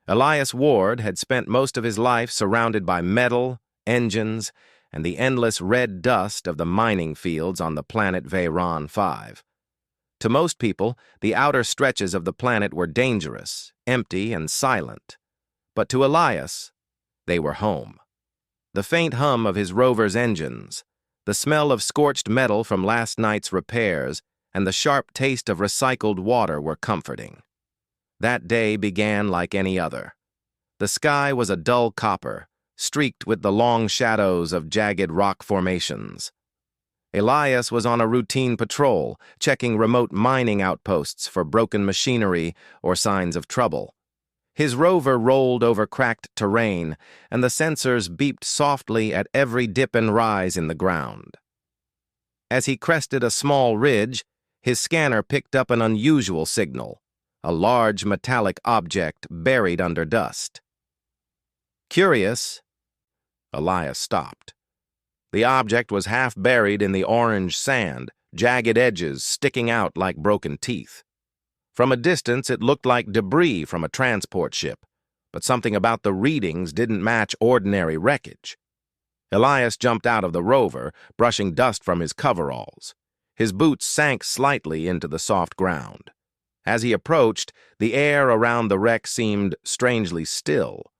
Elias Ward had spent most of his life surrounded by metal, engines, and the endless red dust of the mining fields on the planet Veyron 5. To most people, the outer stretches of the planet were dangerous, empty, and silent. But to Elias, they were home. The faint hum of his rover's engines, the smell of scorched metal from last night's repairs, and the sharp taste of recycled water were comforting. That day began like any other. The sky was a dull copper, streaked with the long shadows of jagged rock formations. Elias was on a routine patrol, checking remote mining outposts for broken machinery or signs of trouble. His rover rolled over cracked terrain, and the sensors beeped softly at every dip and rise in the ground. As he crested a small ridge, his scanner picked up an unusual signal, a large metallic object buried under dust. Curious, Elias stopped. The object was half buried in the orange sand, jagged edges sticking out like broken teeth. From a distance, it looked like debris from a transport ship, but something about the readings didn't match ordinary wreckage. Elias jumped out of the rover, brushing dust from his coveralls. His boots sank slightly into the soft ground. As he approached, the air around the wreck seemed strangely still.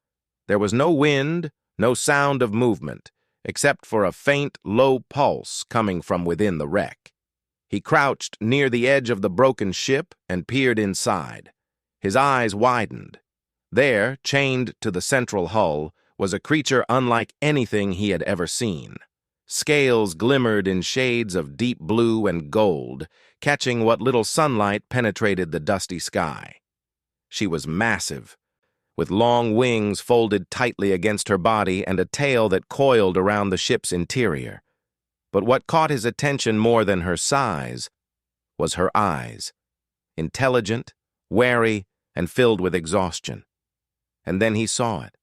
There was no wind, no sound of movement, except for a faint, low pulse coming from within the wreck. He crouched near the edge of the broken ship and peered inside. His eyes widened. There, chained to the central hull, was a creature unlike anything he had ever seen. Scales glimmered in shades of deep blue and gold, catching what little sunlight penetrated the dusty sky. She was massive, with long wings folded tightly against her body and a tail that coiled around the ship's interior. But what caught his attention more than her size was her eyes, intelligent, wary, and filled with exhaustion. And then he saw it.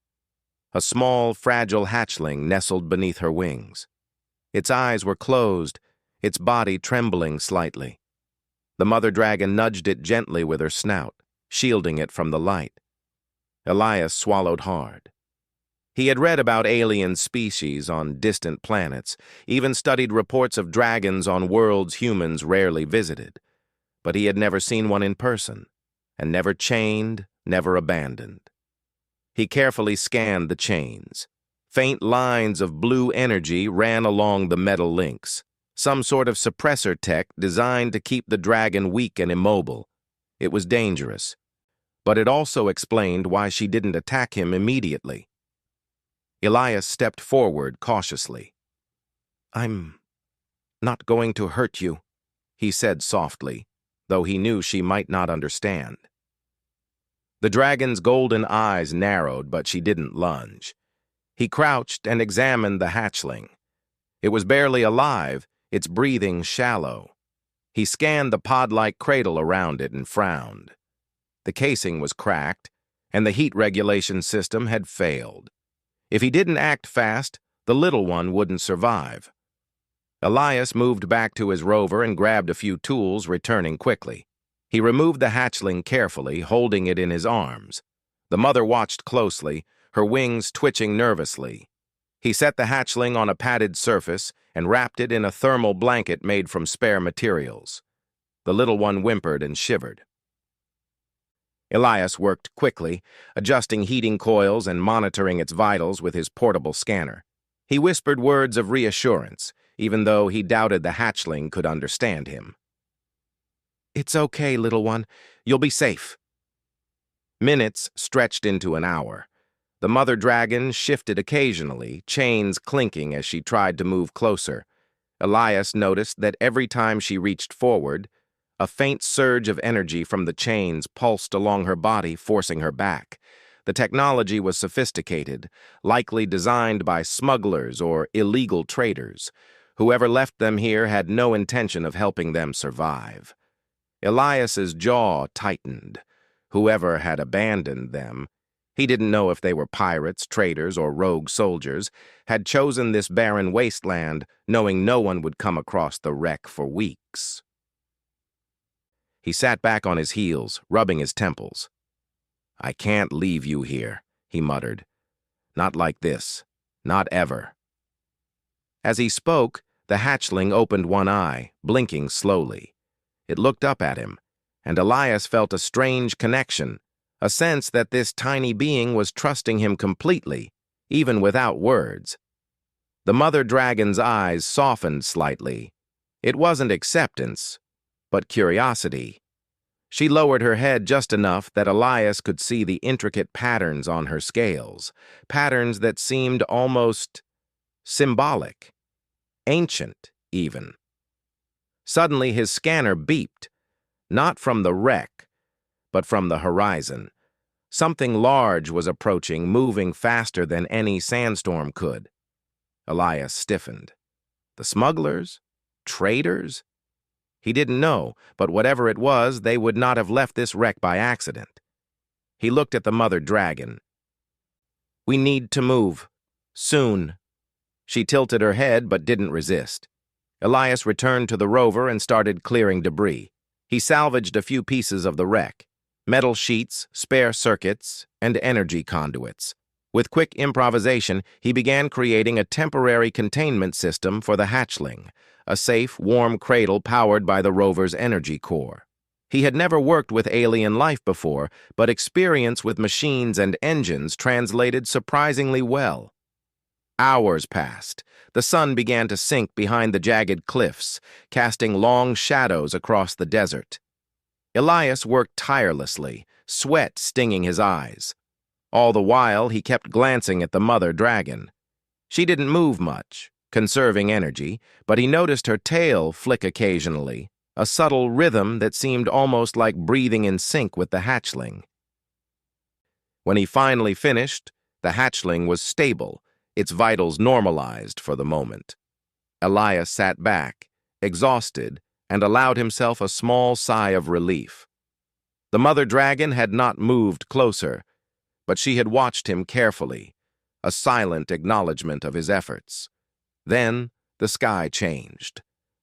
A small, fragile hatchling nestled beneath her wings. Its eyes were closed, its body trembling slightly. The mother dragon nudged it gently with her snout, shielding it from the light. Elias swallowed hard. He had read about alien species on distant planets, even studied reports of dragons on worlds humans rarely visited. But he had never seen one in person, and never chained, never abandoned. He carefully scanned the chains. Faint lines of blue energy ran along the metal links, some sort of suppressor tech designed to keep the dragon weak and immobile. It was dangerous, but it also explained why she didn't attack him immediately. Elias stepped forward cautiously. "I'm not going to hurt you," he said softly, though he knew she might not understand. The dragon's golden eyes narrowed, but she didn't lunge. He crouched and examined the hatchling. It was barely alive, its breathing shallow. He scanned the pod-like cradle around it and frowned. The casing was cracked, and the heat regulation system had failed. If he didn't act fast, the little one wouldn't survive. Elias moved back to his rover and grabbed a few tools, returning quickly. He removed the hatchling carefully, holding it in his arms. The mother watched closely, her wings twitching nervously. He set the hatchling on a padded surface and wrapped it in a thermal blanket made from spare materials. The little one whimpered and shivered. Elias worked quickly, adjusting heating coils and monitoring its vitals with his portable scanner. He whispered words of reassurance, even though he doubted the hatchling could understand him. "It's okay, little one. You'll be safe." Minutes stretched into an hour. The mother dragon shifted occasionally, chains clinking as she tried to move closer. Elias noticed that every time she reached forward, a faint surge of energy from the chains pulsed along her body, forcing her back. The technology was sophisticated, likely designed by smugglers or illegal traders. Whoever left them here had no intention of helping them survive. Elias's jaw tightened. Whoever had abandoned them, he didn't know if they were pirates, traders, or rogue soldiers, had chosen this barren wasteland, knowing no one would come across the wreck for weeks. He sat back on his heels, rubbing his temples. "I can't leave you here," he muttered. "Not like this. Not ever." As he spoke, the hatchling opened one eye, blinking slowly. It looked up at him, and Elias felt a strange connection, a sense that this tiny being was trusting him completely, even without words. The mother dragon's eyes softened slightly. It wasn't acceptance, but curiosity. She lowered her head just enough that Elias could see the intricate patterns on her scales, patterns that seemed almost symbolic, ancient even. Suddenly his scanner beeped, not from the wreck, but from the horizon. Something large was approaching, moving faster than any sandstorm could. Elias stiffened. The smugglers? Traitors? He didn't know, but whatever it was, they would not have left this wreck by accident. He looked at the mother dragon. "We need to move. Soon." She tilted her head but didn't resist. Elias returned to the rover and started clearing debris. He salvaged a few pieces of the wreck: metal sheets, spare circuits, and energy conduits. With quick improvisation, he began creating a temporary containment system for the hatchling, a safe, warm cradle powered by the rover's energy core. He had never worked with alien life before, but experience with machines and engines translated surprisingly well. Hours passed. The sun began to sink behind the jagged cliffs, casting long shadows across the desert. Elias worked tirelessly, sweat stinging his eyes. All the while, he kept glancing at the mother dragon. She didn't move much, conserving energy, but he noticed her tail flick occasionally, a subtle rhythm that seemed almost like breathing in sync with the hatchling. When he finally finished, the hatchling was stable, its vitals normalized for the moment. Elias sat back, exhausted, and allowed himself a small sigh of relief. The mother dragon had not moved closer, but she had watched him carefully, a silent acknowledgement of his efforts. Then the sky changed.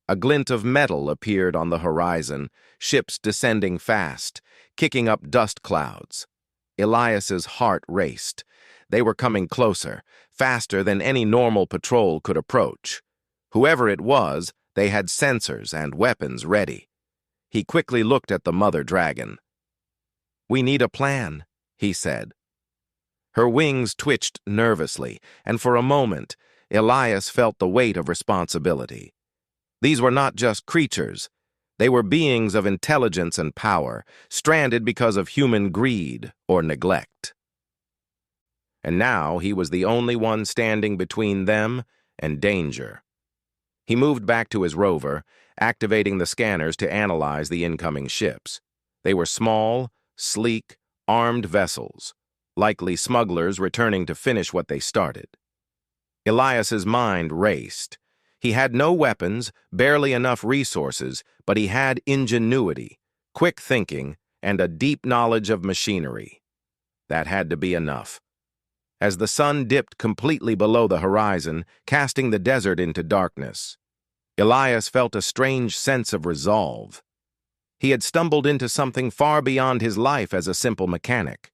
A glint of metal appeared on the horizon, ships descending fast, kicking up dust clouds. Elias's heart raced. They were coming closer, faster than any normal patrol could approach. Whoever it was, they had sensors and weapons ready. He quickly looked at the mother dragon. "We need a plan," he said. Her wings twitched nervously, and for a moment, Elias felt the weight of responsibility. These were not just creatures. They were beings of intelligence and power, stranded because of human greed or neglect. And now he was the only one standing between them and danger. He moved back to his rover, activating the scanners to analyze the incoming ships. They were small, sleek, armed vessels, likely smugglers returning to finish what they started. Elias's mind raced. He had no weapons, barely enough resources, but he had ingenuity, quick thinking, and a deep knowledge of machinery. That had to be enough. As the sun dipped completely below the horizon, casting the desert into darkness, Elias felt a strange sense of resolve. He had stumbled into something far beyond his life as a simple mechanic.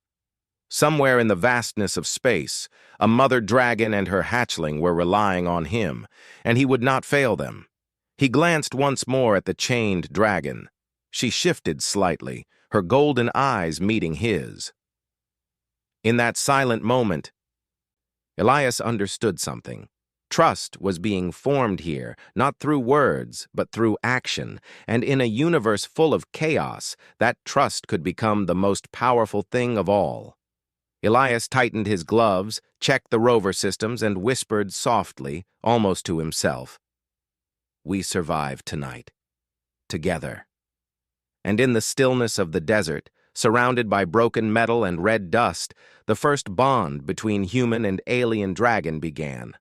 Somewhere in the vastness of space, a mother dragon and her hatchling were relying on him, and he would not fail them. He glanced once more at the chained dragon. She shifted slightly, her golden eyes meeting his. In that silent moment, Elias understood something. Trust was being formed here, not through words, but through action, and in a universe full of chaos, that trust could become the most powerful thing of all. Elias tightened his gloves, checked the rover systems, and whispered softly, almost to himself, "We survived tonight. Together." And in the stillness of the desert, surrounded by broken metal and red dust, the first bond between human and alien dragon began.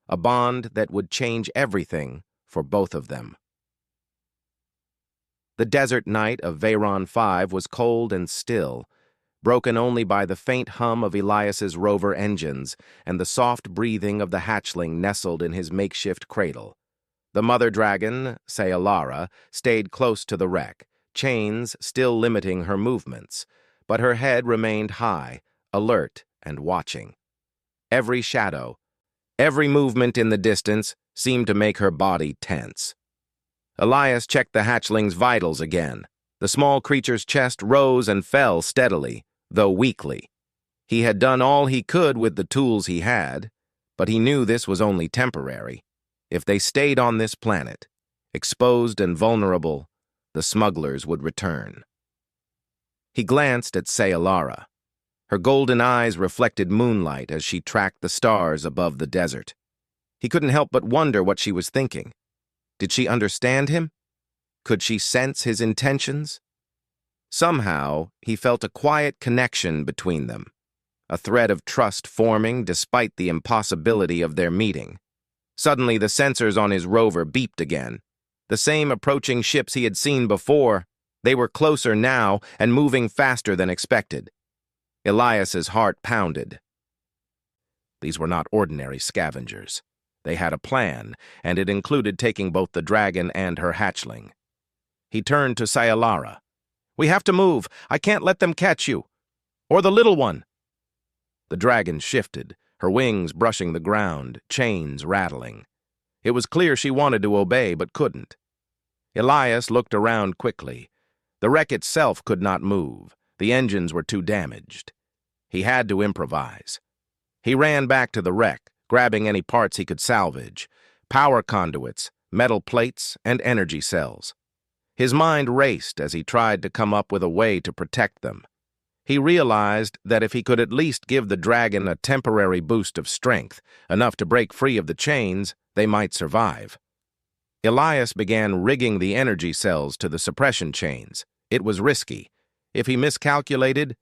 A bond that would change everything for both of them. The desert night of Veyron 5 was cold and still, broken only by the faint hum of Elias's rover engines and the soft breathing of the hatchling nestled in his makeshift cradle. The mother dragon, Saylara, stayed close to the wreck, chains still limiting her movements, but her head remained high, alert and watching. Every shadow, every movement in the distance seemed to make her body tense. Elias checked the hatchling's vitals again. The small creature's chest rose and fell steadily, though weakly. He had done all he could with the tools he had, but he knew this was only temporary. If they stayed on this planet, exposed and vulnerable, the smugglers would return. He glanced at Saylara. Her golden eyes reflected moonlight as she tracked the stars above the desert. He couldn't help but wonder what she was thinking. Did she understand him? Could she sense his intentions? Somehow, he felt a quiet connection between them, a thread of trust forming despite the impossibility of their meeting. Suddenly, the sensors on his rover beeped again. The same approaching ships he had seen before. They were closer now and moving faster than expected. Elias's heart pounded. These were not ordinary scavengers. They had a plan, and it included taking both the dragon and her hatchling. He turned to Saylara. "We have to move. I can't let them catch you. Or the little one." The dragon shifted, her wings brushing the ground, chains rattling. It was clear she wanted to obey but couldn't. Elias looked around quickly. The wreck itself could not move. The engines were too damaged. He had to improvise. He ran back to the wreck, grabbing any parts he could salvage: power conduits, metal plates, and energy cells. His mind raced as he tried to come up with a way to protect them. He realized that if he could at least give the dragon a temporary boost of strength, enough to break free of the chains, they might survive. Elias began rigging the energy cells to the suppression chains. It was risky. If he miscalculated,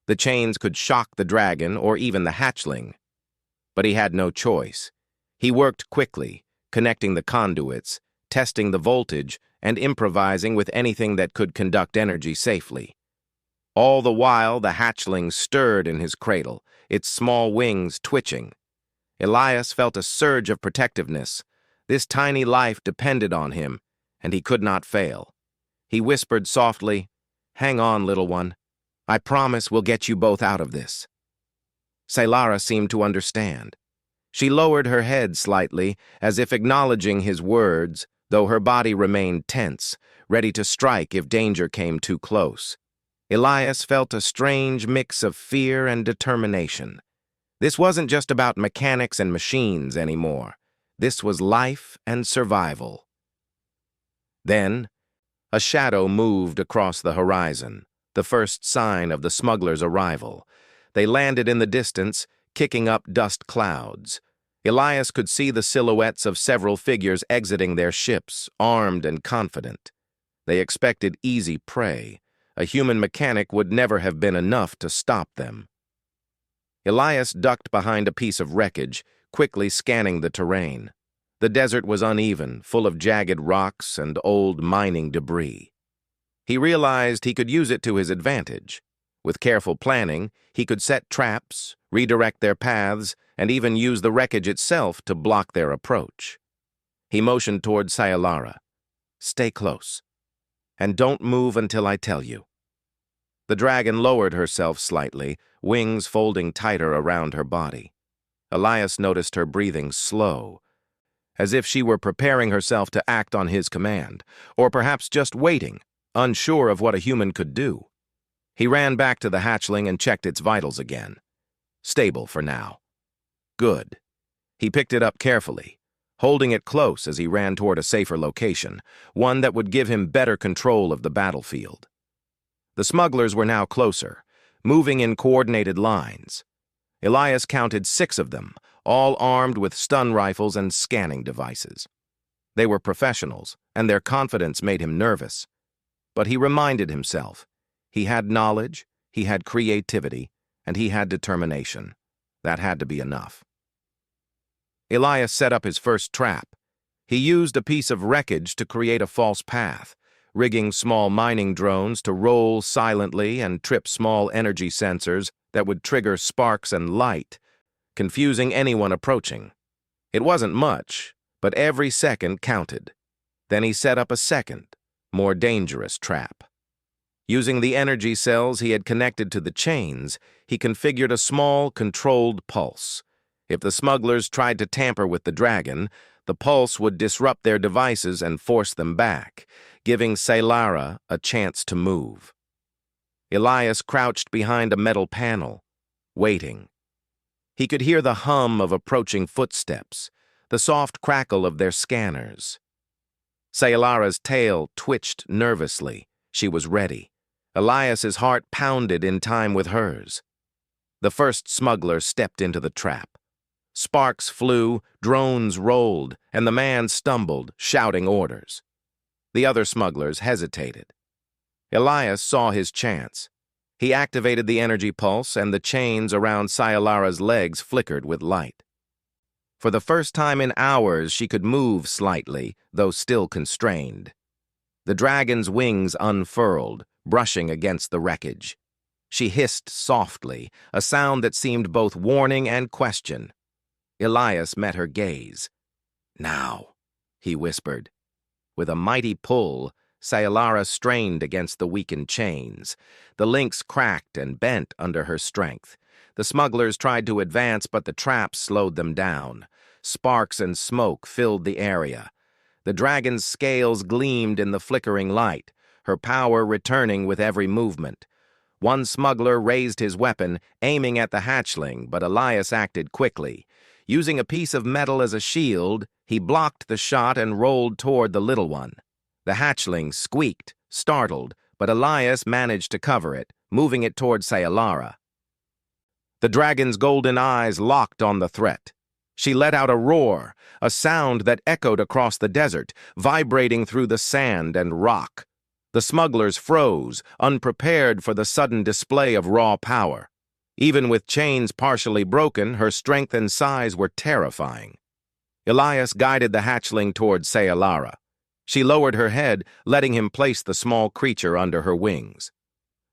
the chains could shock the dragon or even the hatchling. But he had no choice. He worked quickly, connecting the conduits, testing the voltage, and improvising with anything that could conduct energy safely. All the while, the hatchling stirred in his cradle, its small wings twitching. Elias felt a surge of protectiveness. This tiny life depended on him, and he could not fail. He whispered softly, "Hang on, little one. I promise we'll get you both out of this." Saylara seemed to understand. She lowered her head slightly, as if acknowledging his words, though her body remained tense, ready to strike if danger came too close. Elias felt a strange mix of fear and determination. This wasn't just about mechanics and machines anymore. This was life and survival. Then, a shadow moved across the horizon, the first sign of the smugglers' arrival. They landed in the distance, kicking up dust clouds. Elias could see the silhouettes of several figures exiting their ships, armed and confident. They expected easy prey. A human mechanic would never have been enough to stop them. Elias ducked behind a piece of wreckage, quickly scanning the terrain. The desert was uneven, full of jagged rocks and old mining debris. He realized he could use it to his advantage. With careful planning, he could set traps, redirect their paths, and even use the wreckage itself to block their approach. He motioned toward Saylara. "Stay close. And don't move until I tell you." The dragon lowered herself slightly, wings folding tighter around her body. Elias noticed her breathing slow, as if she were preparing herself to act on his command, or perhaps just waiting, unsure of what a human could do. He ran back to the hatchling and checked its vitals again. Stable for now. Good. He picked it up carefully, holding it close as he ran toward a safer location, one that would give him better control of the battlefield. The smugglers were now closer, moving in coordinated lines. Elias counted 6 of them, all armed with stun rifles and scanning devices. They were professionals, and their confidence made him nervous. But he reminded himself, he had knowledge, he had creativity, and he had determination. That had to be enough. Elias set up his first trap. He used a piece of wreckage to create a false path, rigging small mining drones to roll silently and trip small energy sensors that would trigger sparks and light, confusing anyone approaching. It wasn't much, but every second counted. Then he set up a second, more dangerous trap. Using the energy cells he had connected to the chains, he configured a small, controlled pulse. If the smugglers tried to tamper with the dragon, the pulse would disrupt their devices and force them back, giving Saylara a chance to move. Elias crouched behind a metal panel, waiting. He could hear the hum of approaching footsteps, the soft crackle of their scanners. Sayalara's tail twitched nervously. She was ready. Elias's heart pounded in time with hers. The first smuggler stepped into the trap. Sparks flew, drones rolled, and the man stumbled, shouting orders. The other smugglers hesitated. Elias saw his chance. He activated the energy pulse, and the chains around Sayalara's legs flickered with light. For the first time in hours, she could move slightly, though still constrained. The dragon's wings unfurled, brushing against the wreckage. She hissed softly, a sound that seemed both warning and question. Elias met her gaze. "Now," he whispered. With a mighty pull, Sayalara strained against the weakened chains. The links cracked and bent under her strength. The smugglers tried to advance, but the traps slowed them down. Sparks and smoke filled the area. The dragon's scales gleamed in the flickering light, her power returning with every movement. One smuggler raised his weapon, aiming at the hatchling, but Elias acted quickly. Using a piece of metal as a shield, he blocked the shot and rolled toward the little one. The hatchling squeaked, startled, but Elias managed to cover it, moving it toward Sayalara. The dragon's golden eyes locked on the threat. She let out a roar, a sound that echoed across the desert, vibrating through the sand and rock. The smugglers froze, unprepared for the sudden display of raw power. Even with chains partially broken, her strength and size were terrifying. Elias guided the hatchling toward Sayalara. She lowered her head, letting him place the small creature under her wings.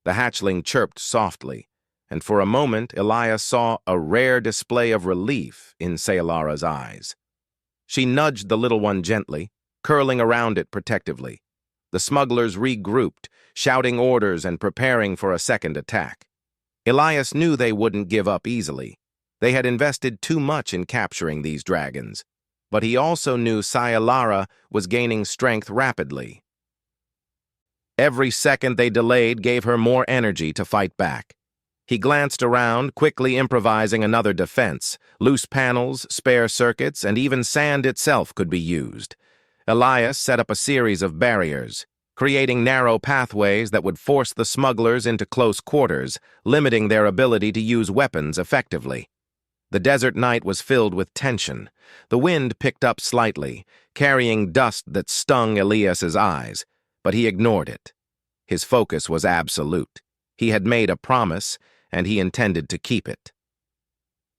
The hatchling chirped softly, and for a moment Elias saw a rare display of relief in Sayalara's eyes. She nudged the little one gently, curling around it protectively. The smugglers regrouped, shouting orders and preparing for a second attack. Elias knew they wouldn't give up easily. They had invested too much in capturing these dragons, but he also knew Sayalara was gaining strength rapidly. Every second they delayed gave her more energy to fight back. He glanced around, quickly improvising another defense. Loose panels, spare circuits, and even sand itself could be used. Elias set up a series of barriers, creating narrow pathways that would force the smugglers into close quarters, limiting their ability to use weapons effectively. The desert night was filled with tension. The wind picked up slightly, carrying dust that stung Elias's eyes, but he ignored it. His focus was absolute. He had made a promise, and he intended to keep it.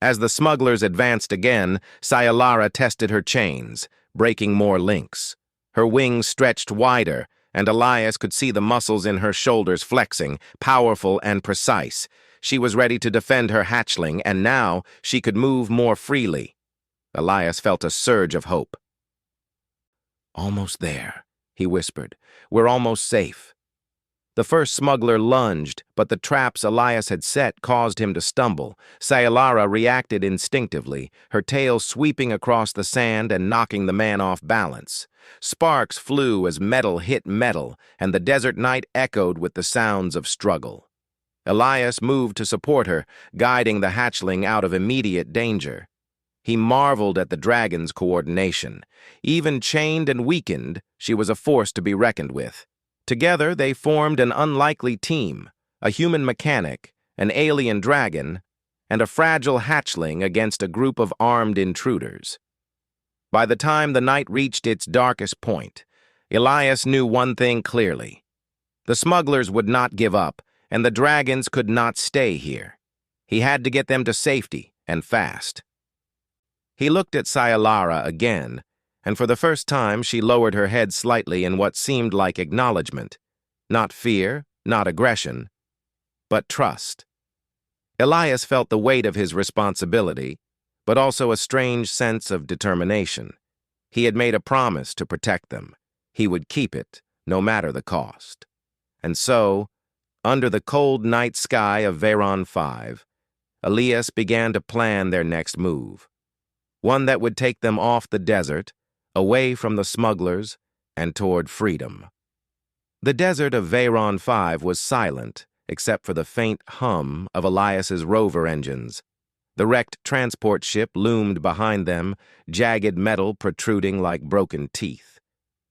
As the smugglers advanced again, Sayalara tested her chains, breaking more links. Her wings stretched wider, and Elias could see the muscles in her shoulders flexing, powerful and precise. She was ready to defend her hatchling, and now she could move more freely. Elias felt a surge of hope. "Almost there," he whispered. "We're almost safe." The first smuggler lunged, but the traps Elias had set caused him to stumble. Sayalara reacted instinctively, her tail sweeping across the sand and knocking the man off balance. Sparks flew as metal hit metal, and the desert night echoed with the sounds of struggle. Elias moved to support her, guiding the hatchling out of immediate danger. He marveled at the dragon's coordination. Even chained and weakened, she was a force to be reckoned with. Together, they formed an unlikely team, a human mechanic, an alien dragon, and a fragile hatchling against a group of armed intruders. By the time the night reached its darkest point, Elias knew one thing clearly. The smugglers would not give up, and the dragons could not stay here. He had to get them to safety, and fast. He looked at Sayalara again, and for the first time she lowered her head slightly in what seemed like acknowledgement. Not fear, not aggression, but trust. Elias felt the weight of his responsibility, but also a strange sense of determination. He had made a promise to protect them. He would keep it, no matter the cost. And so, Under the cold night sky of Veyron 5, Elias began to plan their next move, one that would take them off the desert, away from the smugglers, and toward freedom. The desert of Veyron 5 was silent, except for the faint hum of Elias's rover engines. The wrecked transport ship loomed behind them, jagged metal protruding like broken teeth.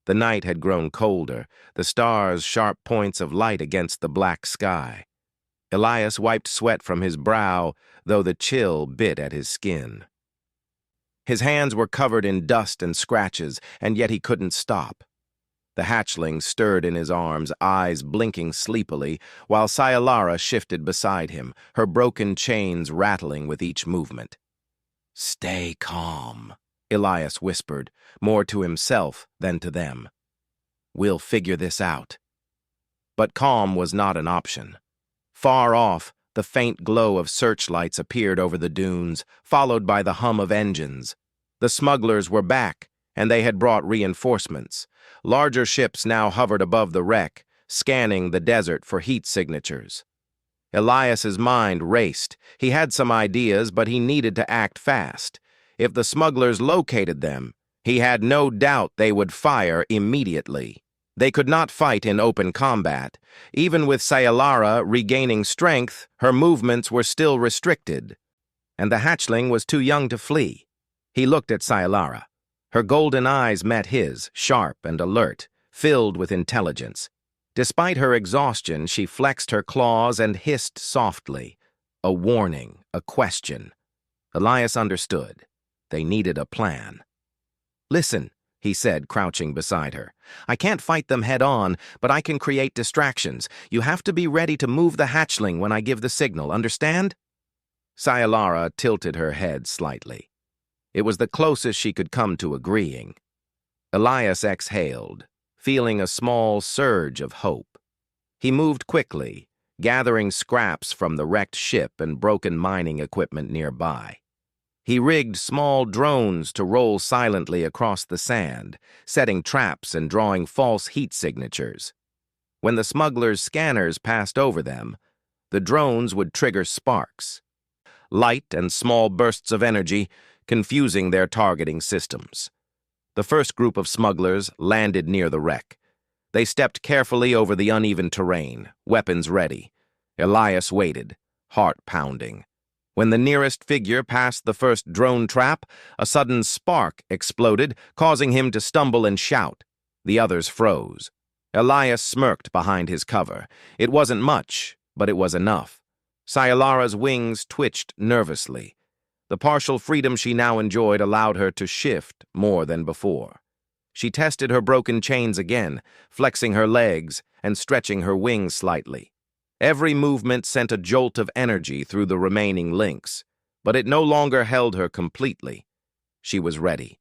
The night had grown colder, the stars sharp points of light against the black sky. Elias wiped sweat from his brow, though the chill bit at his skin. His hands were covered in dust and scratches, and yet he couldn't stop. The hatchling stirred in his arms, eyes blinking sleepily, while Scifi shifted beside him, her broken chains rattling with each movement. "Stay calm," Elias whispered, more to himself than to them. "We'll figure this out." But calm was not an option. Far off, the faint glow of searchlights appeared over the dunes, followed by the hum of engines. The smugglers were back, and they had brought reinforcements. Larger ships now hovered above the wreck, scanning the desert for heat signatures. Elias's mind raced. He had some ideas, but he needed to act fast. If the smugglers located them, he had no doubt they would fire immediately. They could not fight in open combat. Even with Scifi regaining strength, her movements were still restricted. And the hatchling was too young to flee. He looked at Scifi. Her golden eyes met his, sharp and alert, filled with intelligence. Despite her exhaustion, she flexed her claws and hissed softly. A warning, a question. Elias understood. They needed a plan. "Listen," he said, crouching beside her. "I can't fight them head-on, but I can create distractions. You have to be ready to move the hatchling when I give the signal, understand?" Scifi tilted her head slightly. It was the closest she could come to agreeing. Elias exhaled, feeling a small surge of hope. He moved quickly, gathering scraps from the wrecked ship and broken mining equipment nearby. He rigged small drones to roll silently across the sand, setting traps and drawing false heat signatures. When the smugglers' scanners passed over them, the drones would trigger sparks. Light and small bursts of energy, confusing their targeting systems. The first group of smugglers landed near the wreck. They stepped carefully over the uneven terrain, weapons ready. Elias waited, heart pounding. When the nearest figure passed the first drone trap, a sudden spark exploded, causing him to stumble and shout. The others froze. Elias smirked behind his cover. It wasn't much, but it was enough. Scifi's wings twitched nervously. The partial freedom she now enjoyed allowed her to shift more than before. She tested her broken chains again, flexing her legs and stretching her wings slightly. Every movement sent a jolt of energy through the remaining links, but it no longer held her completely. She was ready.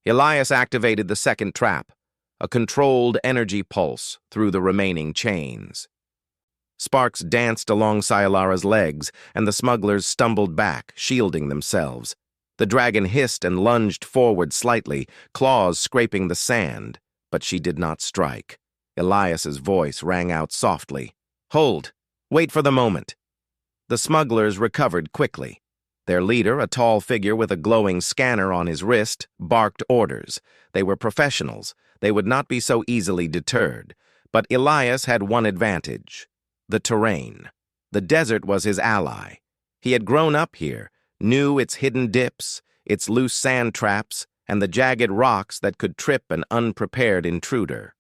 Elias activated the second trap, a controlled energy pulse through the remaining chains. Sparks danced along Scifi's legs, and the smugglers stumbled back, shielding themselves. The dragon hissed and lunged forward slightly, claws scraping the sand, but she did not strike. Elias's voice rang out softly. "Hold! Wait for the moment!" The smugglers recovered quickly. Their leader, a tall figure with a glowing scanner on his wrist, barked orders. They were professionals. They would not be so easily deterred. But Elias had one advantage: the terrain. The desert was his ally. He had grown up here, knew its hidden dips, its loose sand traps, and the jagged rocks that could trip an unprepared intruder.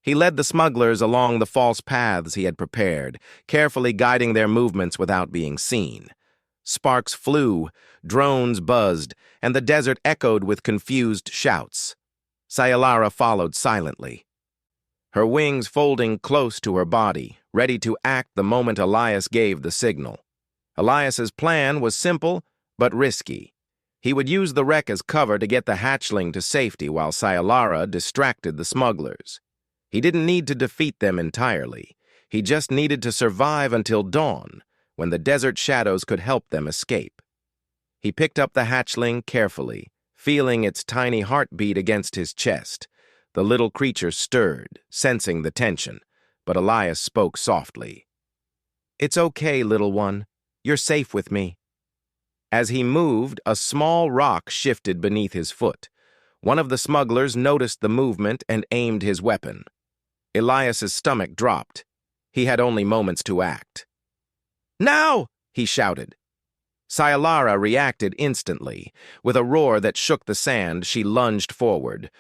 He led the smugglers along the false paths he had prepared, carefully guiding their movements without being seen. Sparks flew, drones buzzed, and the desert echoed with confused shouts. Scifi followed silently, her wings folding close to her body, ready to act the moment Elias gave the signal. Elias's plan was simple, but risky. He would use the wreck as cover to get the hatchling to safety while Scifi distracted the smugglers. He didn't need to defeat them entirely. He just needed to survive until dawn, when the desert shadows could help them escape. He picked up the hatchling carefully, feeling its tiny heartbeat against his chest. The little creature stirred, sensing the tension, but Elias spoke softly. "It's okay, little one. You're safe with me." As he moved, a small rock shifted beneath his foot. One of the smugglers noticed the movement and aimed his weapon. Elias's stomach dropped. He had only moments to act. "Now!" he shouted. Scialara reacted instantly. With a roar that shook the sand, she lunged forward,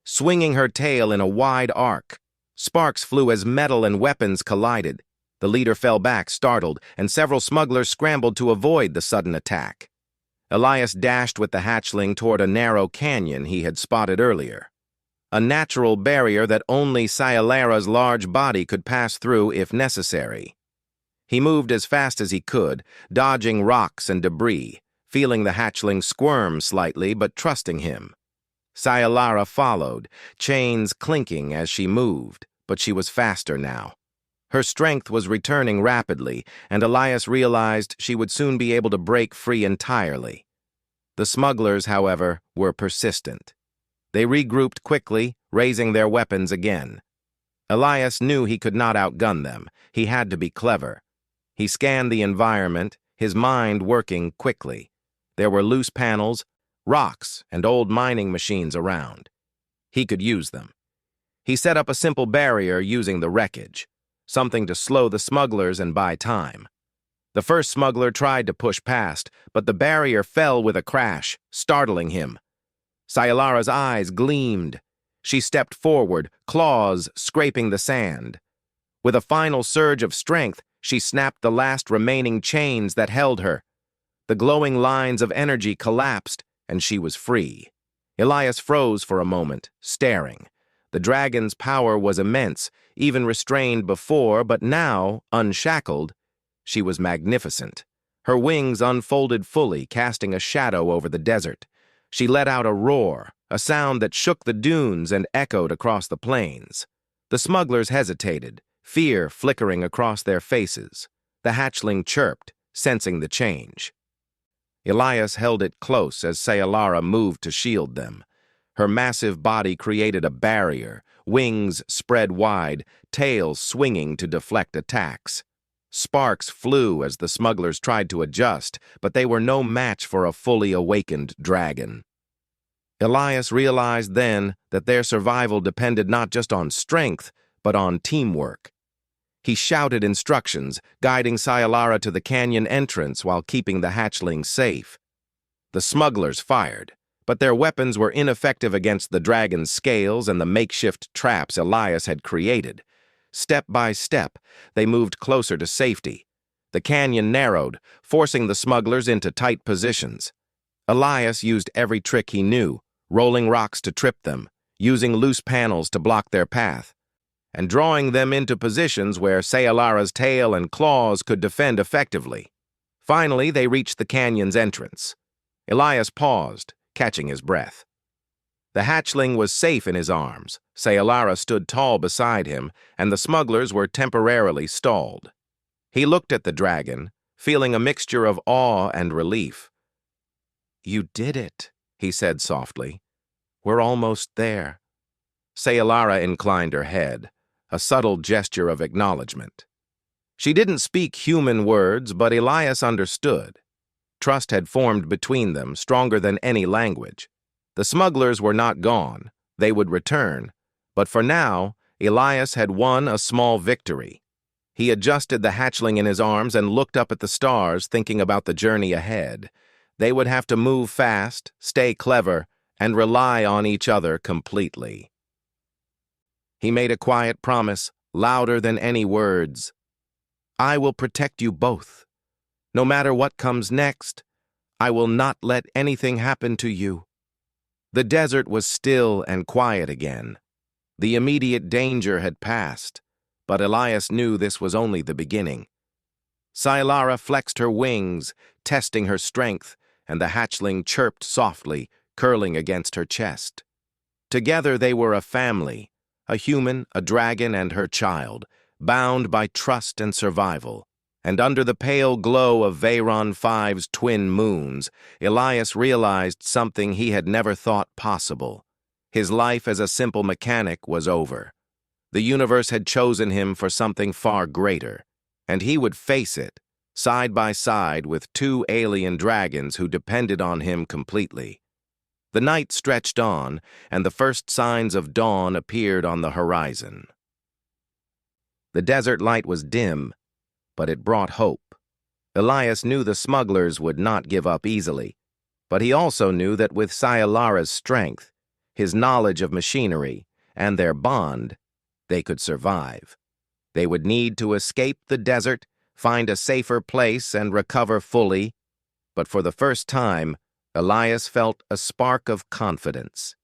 swinging her tail in a wide arc. Sparks flew as metal and weapons collided. The leader fell back, startled, and several smugglers scrambled to avoid the sudden attack. Elias dashed with the hatchling toward a narrow canyon he had spotted earlier, a natural barrier that only Scialara's large body could pass through if necessary. He moved as fast as he could, dodging rocks and debris, feeling the hatchling squirm slightly but trusting him. Scialara followed, chains clinking as she moved, but she was faster now. Her strength was returning rapidly, and Elias realized she would soon be able to break free entirely. The smugglers, however, were persistent. They regrouped quickly, raising their weapons again. Elias knew he could not outgun them. He had to be clever. He scanned the environment, his mind working quickly. There were loose panels, rocks, and old mining machines around. He could use them. He set up a simple barrier using the wreckage, something to slow the smugglers and buy time. The first smuggler tried to push past, but the barrier fell with a crash, startling him. Scialara's eyes gleamed. She stepped forward, claws scraping the sand. With a final surge of strength, she snapped the last remaining chains that held her. The glowing lines of energy collapsed, and she was free. Elias froze for a moment, staring. The dragon's power was immense, even restrained before, but now, unshackled, she was magnificent. Her wings unfolded fully, casting a shadow over the desert. She let out a roar, a sound that shook the dunes and echoed across the plains. The smugglers hesitated, fear flickering across their faces. The hatchling chirped, sensing the change. Elias held it close as Scialara moved to shield them. Her massive body created a barrier, wings spread wide, tail swinging to deflect attacks. Sparks flew as the smugglers tried to adjust, but they were no match for a fully awakened dragon. Elias realized then that their survival depended not just on strength, but on teamwork. He shouted instructions, guiding Scialara to the canyon entrance while keeping the hatchling safe. The smugglers fired, but their weapons were ineffective against the dragon's scales and the makeshift traps Elias had created. Step by step, they moved closer to safety. The canyon narrowed, forcing the smugglers into tight positions. Elias used every trick he knew, rolling rocks to trip them, using loose panels to block their path, and drawing them into positions where Scialara's tail and claws could defend effectively. Finally, they reached the canyon's entrance. Elias paused, catching his breath. The hatchling was safe in his arms. Scialara stood tall beside him, and the smugglers were temporarily stalled. He looked at the dragon, feeling a mixture of awe and relief. "You did it," he said softly. "We're almost there." Scialara inclined her head, a subtle gesture of acknowledgement. She didn't speak human words, but Elias understood. Trust had formed between them, stronger than any language. The smugglers were not gone. They would return. But for now, Elias had won a small victory. He adjusted the hatchling in his arms and looked up at the stars, thinking about the journey ahead. They would have to move fast, stay clever, and rely on each other completely. He made a quiet promise, louder than any words. "I will protect you both. No matter what comes next, I will not let anything happen to you." The desert was still and quiet again. The immediate danger had passed, but Elias knew this was only the beginning. Scialara flexed her wings, testing her strength, and the hatchling chirped softly, curling against her chest. Together they were a family, a human, a dragon, and her child, bound by trust and survival. And under the pale glow of Veyron V's twin moons, Elias realized something he had never thought possible. His life as a simple mechanic was over. The universe had chosen him for something far greater, and he would face it, side by side with two alien dragons who depended on him completely. The night stretched on, and the first signs of dawn appeared on the horizon. The desert light was dim, but it brought hope. Elias knew the smugglers would not give up easily, but he also knew that with Sayalara's strength, his knowledge of machinery, and their bond, they could survive. They would need to escape the desert, find a safer place, and recover fully, but for the first time, Elias felt a spark of confidence.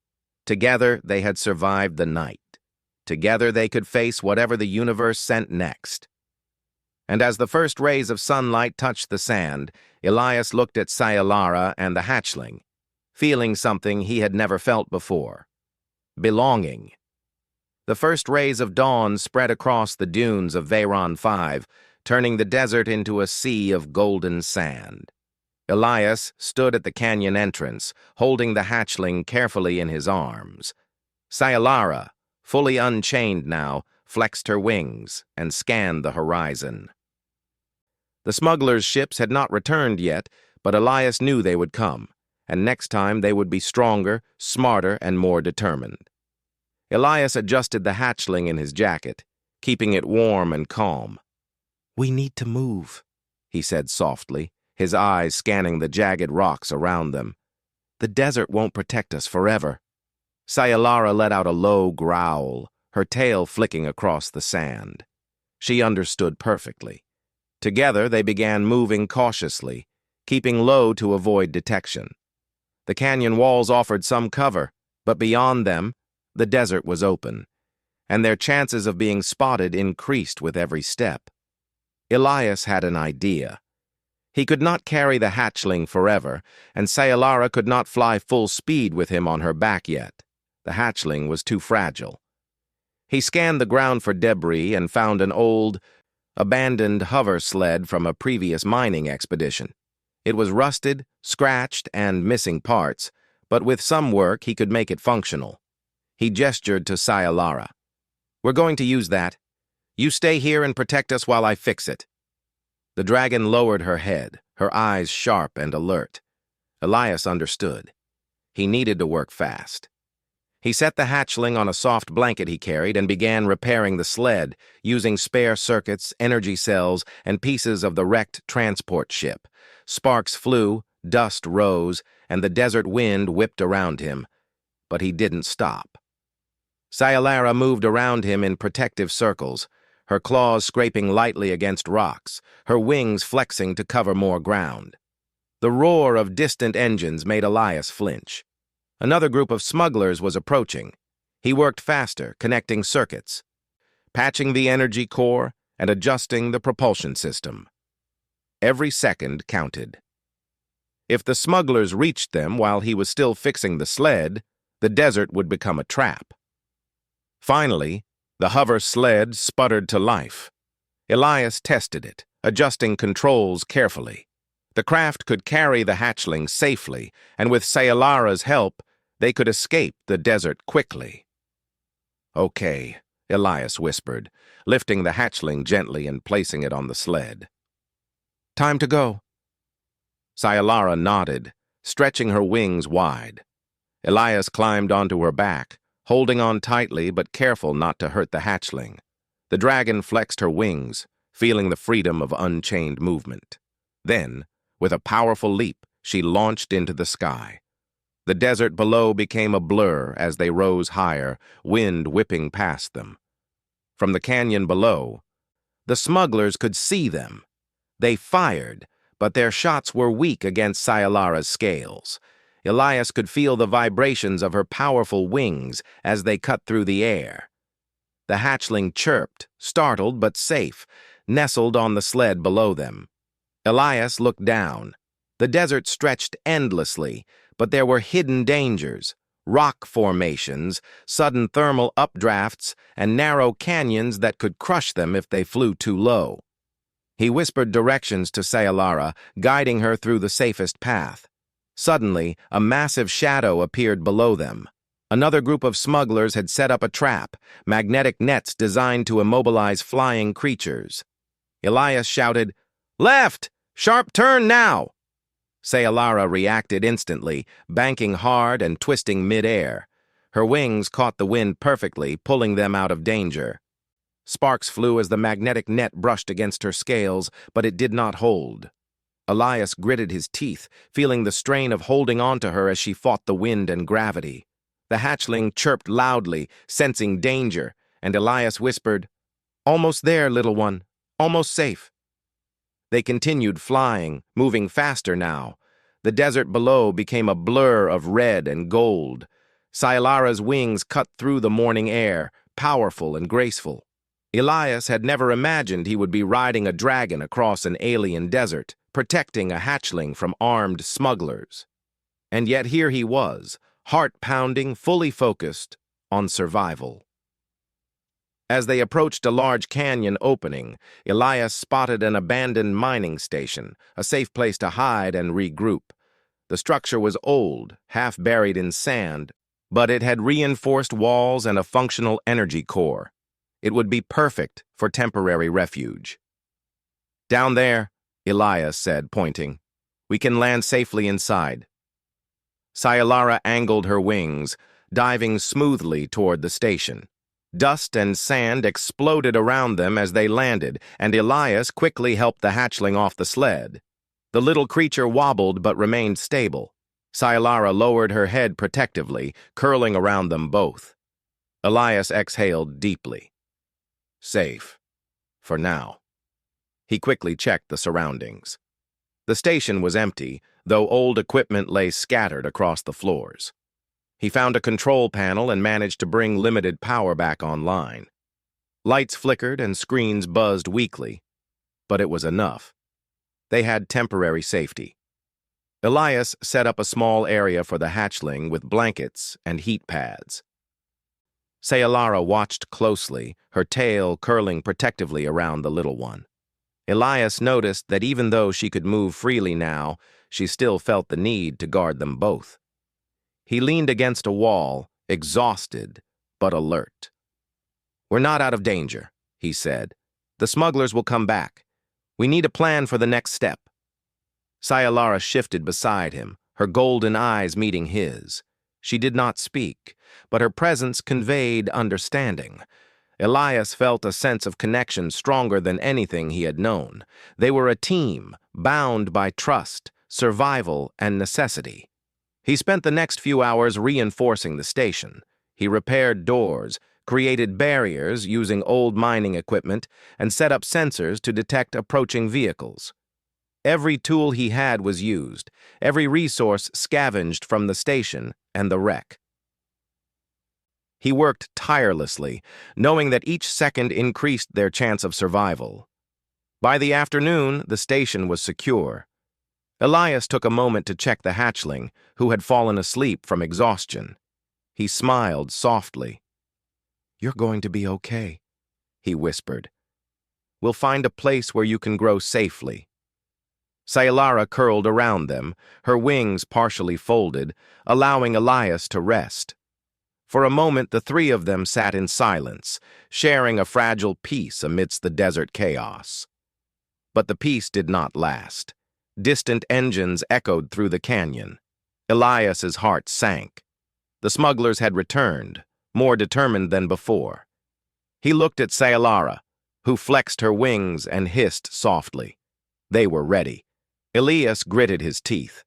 Together, they had survived the night. Together, they could face whatever the universe sent next. And as the first rays of sunlight touched the sand, Elias looked at Sayalara and the hatchling, feeling something he had never felt before: belonging. The first rays of dawn spread across the dunes of Veyron 5, turning the desert into a sea of golden sand. Elias stood at the canyon entrance, holding the hatchling carefully in his arms. Sayalara, fully unchained now, flexed her wings and scanned the horizon. The smugglers' ships had not returned yet, but Elias knew they would come, and next time they would be stronger, smarter, and more determined. Elias adjusted the hatchling in his jacket, keeping it warm and calm. "We need to move," he said softly, his eyes scanning the jagged rocks around them. "The desert won't protect us forever." Sayalara let out a low growl, her tail flicking across the sand. She understood perfectly. Together they began moving cautiously, keeping low to avoid detection. The canyon walls offered some cover, but beyond them, the desert was open, and their chances of being spotted increased with every step. Elias had an idea. He could not carry the hatchling forever, and Sayalara could not fly full speed with him on her back yet. The hatchling was too fragile. He scanned the ground for debris and found an old, abandoned hover sled from a previous mining expedition. It was rusted, scratched, and missing parts, but with some work he could make it functional. He gestured to Sayalara. "We're going to use that. You stay here and protect us while I fix it." The dragon lowered her head, her eyes sharp and alert. Elias understood. He needed to work fast. He set the hatchling on a soft blanket he carried and began repairing the sled, using spare circuits, energy cells, and pieces of the wrecked transport ship. Sparks flew, dust rose, and the desert wind whipped around him. But he didn't stop. Sayalara moved around him in protective circles, her claws scraping lightly against rocks, her wings flexing to cover more ground. The roar of distant engines made Elias flinch. Another group of smugglers was approaching. He worked faster, connecting circuits, patching the energy core, and adjusting the propulsion system. Every second counted. If the smugglers reached them while he was still fixing the sled, the desert would become a trap. Finally, the hover sled sputtered to life. Elias tested it, adjusting controls carefully. The craft could carry the hatchling safely, and with Sayalara's help, they could escape the desert quickly. "Okay," Elias whispered, lifting the hatchling gently and placing it on the sled. "Time to go." Sayalara nodded, stretching her wings wide. Elias climbed onto her back, holding on tightly but careful not to hurt the hatchling. The dragon flexed her wings, feeling the freedom of unchained movement. Then, with a powerful leap, she launched into the sky. The desert below became a blur as they rose higher, wind whipping past them. From the canyon below, the smugglers could see them. They fired, but their shots were weak against Sayalara's scales. Elias could feel the vibrations of her powerful wings as they cut through the air. The hatchling chirped, startled but safe, nestled on the sled below them. Elias looked down. The desert stretched endlessly, but there were hidden dangers, rock formations, sudden thermal updrafts, and narrow canyons that could crush them if they flew too low. He whispered directions to Sayalara, guiding her through the safest path. Suddenly, a massive shadow appeared below them. Another group of smugglers had set up a trap, magnetic nets designed to immobilize flying creatures. Elias shouted, "Left! Sharp turn now!" Saylara reacted instantly, banking hard and twisting mid-air. Her wings caught the wind perfectly, pulling them out of danger. Sparks flew as the magnetic net brushed against her scales, but it did not hold. Elias gritted his teeth, feeling the strain of holding on to her as she fought the wind and gravity. The hatchling chirped loudly, sensing danger, and Elias whispered, "Almost there, little one. Almost safe." They continued flying, moving faster now. The desert below became a blur of red and gold. Sayalara's wings cut through the morning air, powerful and graceful. Elias had never imagined he would be riding a dragon across an alien desert, protecting a hatchling from armed smugglers. And yet here he was, heart-pounding, fully focused on survival. As they approached a large canyon opening, Elias spotted an abandoned mining station, a safe place to hide and regroup. The structure was old, half buried in sand, but it had reinforced walls and a functional energy core. It would be perfect for temporary refuge. "Down there," Elias said, pointing. "We can land safely inside." Saylara angled her wings, diving smoothly toward the station. Dust and sand exploded around them as they landed, and Elias quickly helped the hatchling off the sled. The little creature wobbled but remained stable. Saylara lowered her head protectively, curling around them both. Elias exhaled deeply. Safe. For now. He quickly checked the surroundings. The station was empty, though old equipment lay scattered across the floors. He found a control panel and managed to bring limited power back online. Lights flickered and screens buzzed weakly, but it was enough. They had temporary safety. Elias set up a small area for the hatchling with blankets and heat pads. Saylara watched closely, her tail curling protectively around the little one. Elias noticed that even though she could move freely now, she still felt the need to guard them both. He leaned against a wall, exhausted but alert. "We're not out of danger," he said. "The smugglers will come back. We need a plan for the next step." Saylara shifted beside him, her golden eyes meeting his. She did not speak, but her presence conveyed understanding. Elias felt a sense of connection stronger than anything he had known. They were a team, bound by trust, survival, and necessity. He spent the next few hours reinforcing the station. He repaired doors, created barriers using old mining equipment, and set up sensors to detect approaching vehicles. Every tool he had was used, every resource scavenged from the station and the wreck. He worked tirelessly, knowing that each second increased their chance of survival. By the afternoon, the station was secure. Elias took a moment to check the hatchling, who had fallen asleep from exhaustion. He smiled softly. "You're going to be okay," he whispered. "We'll find a place where you can grow safely." Saylara curled around them, her wings partially folded, allowing Elias to rest. For a moment, the three of them sat in silence, sharing a fragile peace amidst the desert chaos. But the peace did not last. Distant engines echoed through the canyon. Elias's heart sank. The smugglers had returned, more determined than before. He looked at Saylara, who flexed her wings and hissed softly. They were ready. Elias gritted his teeth.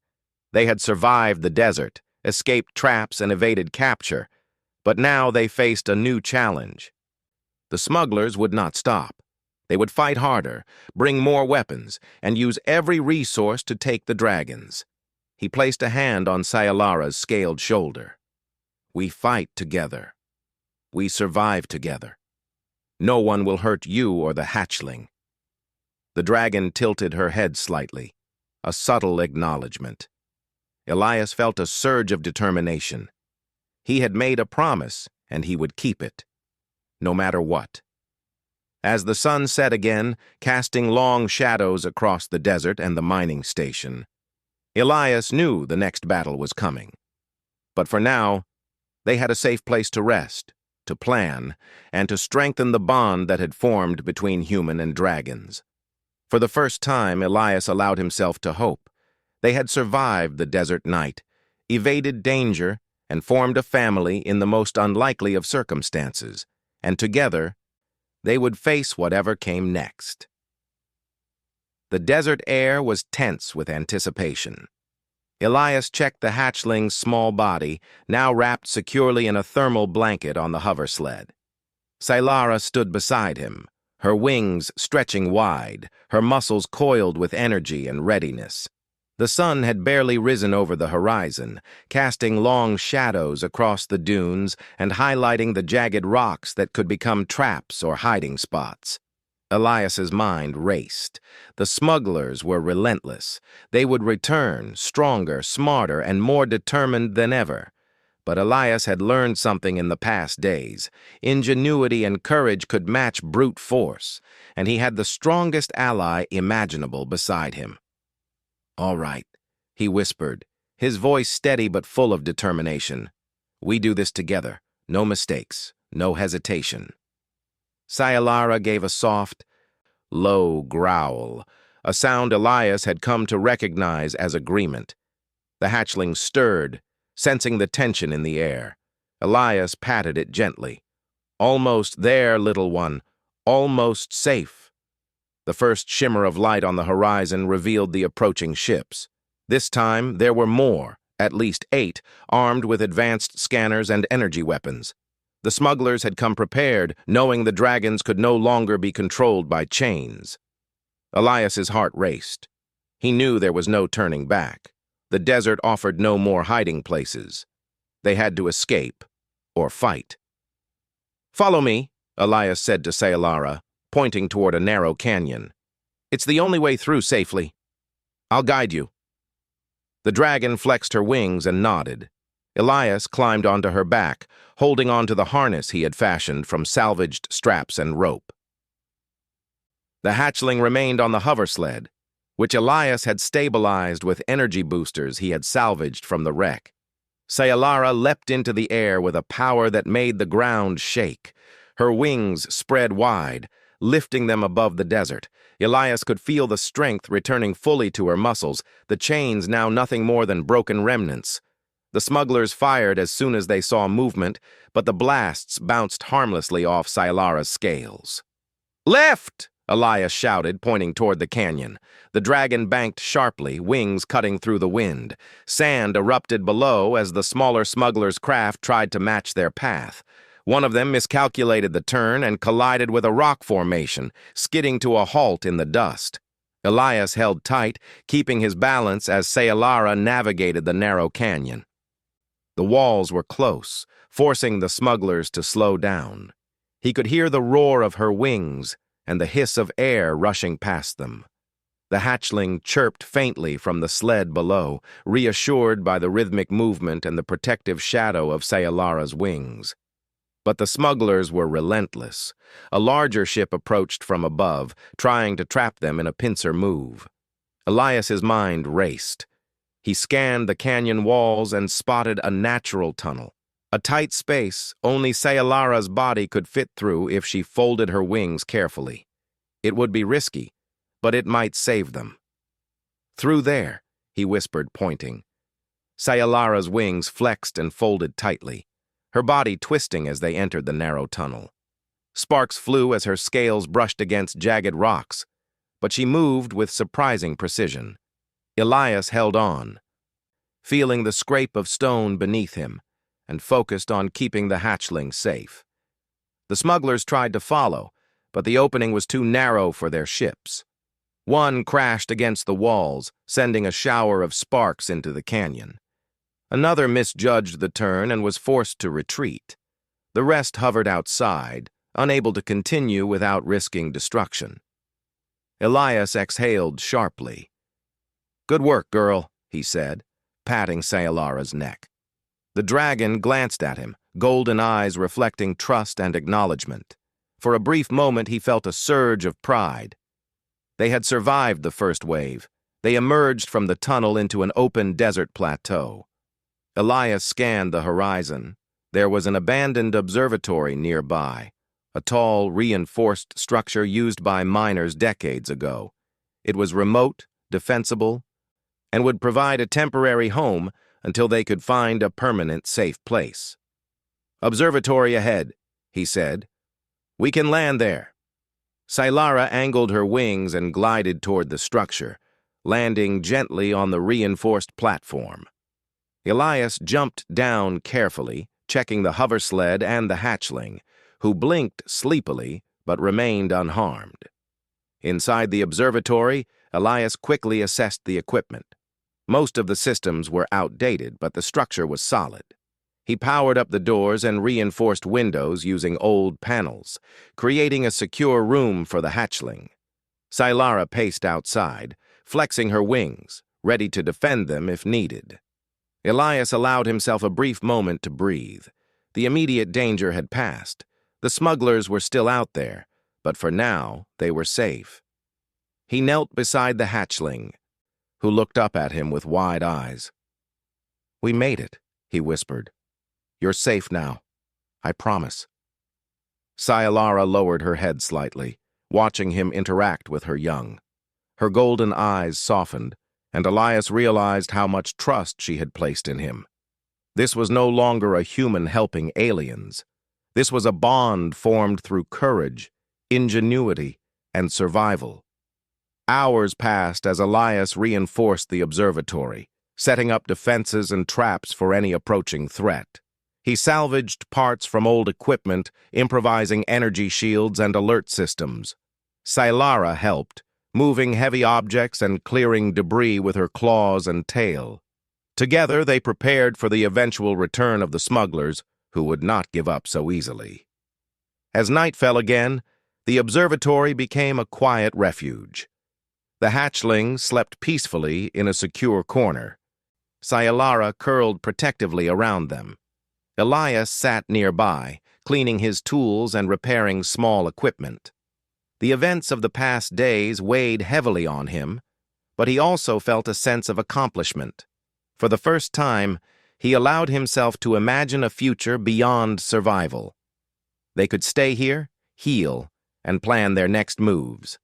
They had survived the desert, escaped traps, and evaded capture, but now they faced a new challenge. The smugglers would not stop. They would fight harder, bring more weapons, and use every resource to take the dragons. He placed a hand on Sayalara's scaled shoulder. "We fight together. We survive together. No one will hurt you or the hatchling." The dragon tilted her head slightly, a subtle acknowledgement. Elias felt a surge of determination. He had made a promise, and he would keep it, no matter what. As the sun set again, casting long shadows across the desert and the mining station, Elias knew the next battle was coming. But for now, They had a safe place to rest, to plan, and to strengthen the bond that had formed between human and dragons. For the first time, Elias allowed himself to hope. They had survived the desert night, evaded danger, and formed a family in the most unlikely of circumstances, and together, they would face whatever came next. The desert air was tense with anticipation. Elias checked the hatchling's small body, now wrapped securely in a thermal blanket on the hover sled. Scilara stood beside him, her wings stretching wide, her muscles coiled with energy and readiness. The sun had barely risen over the horizon, casting long shadows across the dunes and highlighting the jagged rocks that could become traps or hiding spots. Elias's mind raced. The smugglers were relentless. They would return, stronger, smarter, and more determined than ever. But Elias had learned something in the past days. Ingenuity and courage could match brute force, and he had the strongest ally imaginable beside him. "All right," he whispered, his voice steady but full of determination. "We do this together. No mistakes, no hesitation." Scilara gave a soft, low growl, a sound Elias had come to recognize as agreement. The hatchling stirred, sensing the tension in the air. Elias patted it gently. "Almost there, little one. Almost safe." The first shimmer of light on the horizon revealed the approaching ships. This time, there were more, at least 8, armed with advanced scanners and energy weapons. The smugglers had come prepared, knowing the dragons could no longer be controlled by chains. Elias's heart raced. He knew there was no turning back. The desert offered no more hiding places. They had to escape, or fight. "Follow me," Elias said to Scilara, pointing toward a narrow canyon. "It's the only way through safely. I'll guide you." The dragon flexed her wings and nodded. Elias climbed onto her back, holding onto the harness he had fashioned from salvaged straps and rope. The hatchling remained on the hover sled, which Elias had stabilized with energy boosters he had salvaged from the wreck. Scilara leapt into the air with a power that made the ground shake. Her wings spread wide, lifting them above the desert. Elias could feel the strength returning fully to her muscles, the chains now nothing more than broken remnants. The smugglers fired as soon as they saw movement, but the blasts bounced harmlessly off Scilara's scales. "Left!" Elias shouted, pointing toward the canyon. The dragon banked sharply, wings cutting through the wind. Sand erupted below as the smaller smugglers' craft tried to match their path. One of them miscalculated the turn and collided with a rock formation, skidding to a halt in the dust. Elias held tight, keeping his balance as Scilara navigated the narrow canyon. The walls were close, forcing the smugglers to slow down. He could hear the roar of her wings and the hiss of air rushing past them. The hatchling chirped faintly from the sled below, reassured by the rhythmic movement and the protective shadow of Scialara's wings. But the smugglers were relentless. A larger ship approached from above, trying to trap them in a pincer move. Elias's mind raced. He scanned the canyon walls and spotted a natural tunnel, a tight space only Scialara's body could fit through if she folded her wings carefully. It would be risky, but it might save them. "Through there," he whispered, pointing. Scialara's wings flexed and folded tightly, her body twisting as they entered the narrow tunnel. Sparks flew as her scales brushed against jagged rocks, but she moved with surprising precision. Elias held on, feeling the scrape of stone beneath him, and focused on keeping the hatchling safe. The smugglers tried to follow, but the opening was too narrow for their ships. One crashed against the walls, sending a shower of sparks into the canyon. Another misjudged the turn and was forced to retreat. The rest hovered outside, unable to continue without risking destruction. Elias exhaled sharply. "Good work, girl," he said, patting Scialara's neck. The dragon glanced at him, golden eyes reflecting trust and acknowledgement. For a brief moment he felt a surge of pride. They had survived the first wave. They emerged from the tunnel into an open desert plateau. Elias scanned the horizon. There was an abandoned observatory nearby, a tall, reinforced structure used by miners decades ago. It was remote, defensible, and would provide a temporary home until they could find a permanent safe place. "Observatory ahead," he said. "We can land there." Scilara angled her wings and glided toward the structure, landing gently on the reinforced platform. Elias jumped down carefully, checking the hover sled and the hatchling, who blinked sleepily but remained unharmed. Inside the observatory, Elias quickly assessed the equipment. Most of the systems were outdated, but the structure was solid. He powered up the doors and reinforced windows using old panels, creating a secure room for the hatchling. Scilara paced outside, flexing her wings, ready to defend them if needed. Elias allowed himself a brief moment to breathe. The immediate danger had passed. The smugglers were still out there, but for now they were safe. He knelt beside the hatchling, who looked up at him with wide eyes. "We made it," he whispered. "You're safe now. I promise." Scilara lowered her head slightly, watching him interact with her young. Her golden eyes softened, and Elias realized how much trust she had placed in him. This was no longer a human helping aliens. This was a bond formed through courage, ingenuity, and survival. Hours passed as Elias reinforced the observatory, setting up defenses and traps for any approaching threat. He salvaged parts from old equipment, improvising energy shields and alert systems. Scilara helped, moving heavy objects and clearing debris with her claws and tail. Together, they prepared for the eventual return of the smugglers, who would not give up so easily. As night fell again, the observatory became a quiet refuge. The hatchling slept peacefully in a secure corner. Scilara curled protectively around them. Elias sat nearby, cleaning his tools and repairing small equipment. The events of the past days weighed heavily on him, but he also felt a sense of accomplishment. For the first time, he allowed himself to imagine a future beyond survival. They could stay here, heal, and plan their next moves.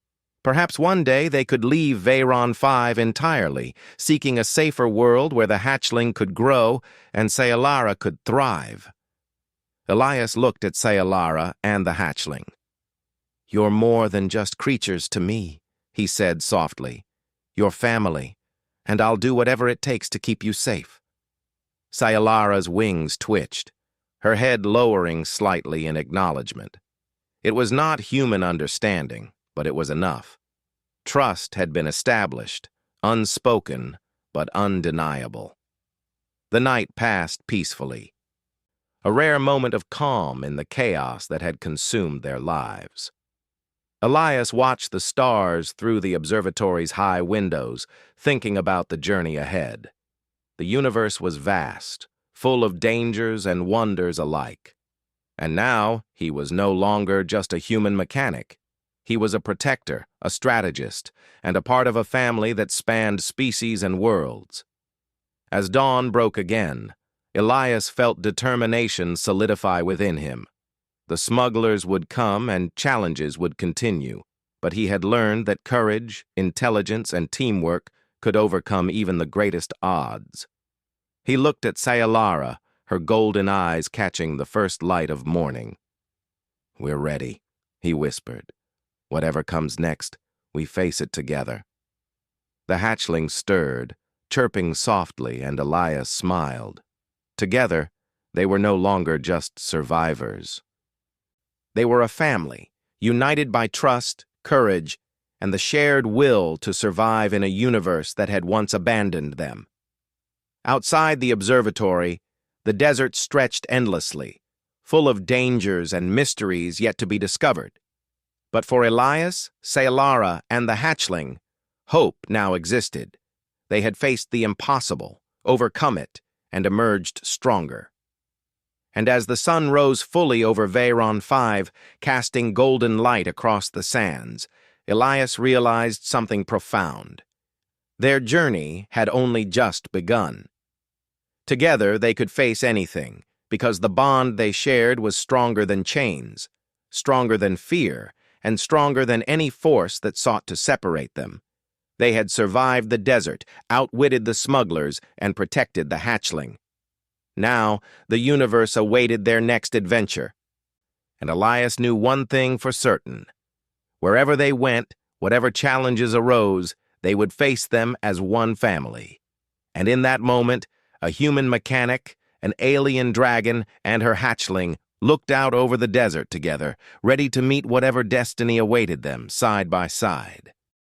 Perhaps one day they could leave Veyron 5 entirely, seeking a safer world where the hatchling could grow and Scilara could thrive. Elias looked at Scilara and the hatchling. "You're more than just creatures to me," he said softly. "You're family, and I'll do whatever it takes to keep you safe." Scialara's wings twitched, her head lowering slightly in acknowledgement. It was not human understanding, but it was enough. Trust had been established, unspoken but undeniable. The night passed peacefully, a rare moment of calm in the chaos that had consumed their lives. Elias watched the stars through the observatory's high windows, thinking about the journey ahead. The universe was vast, full of dangers and wonders alike. And now he was no longer just a human mechanic. He was a protector, a strategist, and a part of a family that spanned species and worlds. As dawn broke again, Elias felt determination solidify within him. The smugglers would come and challenges would continue, but he had learned that courage, intelligence, and teamwork could overcome even the greatest odds. He looked at Scilara, her golden eyes catching the first light of morning. "We're ready," he whispered. "Whatever comes next, we face it together." The hatchling stirred, chirping softly, and Elias smiled. Together, they were no longer just survivors. They were a family, united by trust, courage, and the shared will to survive in a universe that had once abandoned them. Outside the observatory, the desert stretched endlessly, full of dangers and mysteries yet to be discovered. But for Elias, Scilara, and the hatchling, hope now existed. They had faced the impossible, overcome it, and emerged stronger. And as the sun rose fully over Veyron 5, casting golden light across the sands, Elias realized something profound. Their journey had only just begun. Together they could face anything, because the bond they shared was stronger than chains, stronger than fear, and stronger than any force that sought to separate them. They had survived the desert, outwitted the smugglers, and protected the hatchling. Now, the universe awaited their next adventure. And Elias knew one thing for certain. Wherever they went, whatever challenges arose, they would face them as one family. And in that moment, a human mechanic, an alien dragon, and her hatchling looked out over the desert together, ready to meet whatever destiny awaited them side by side.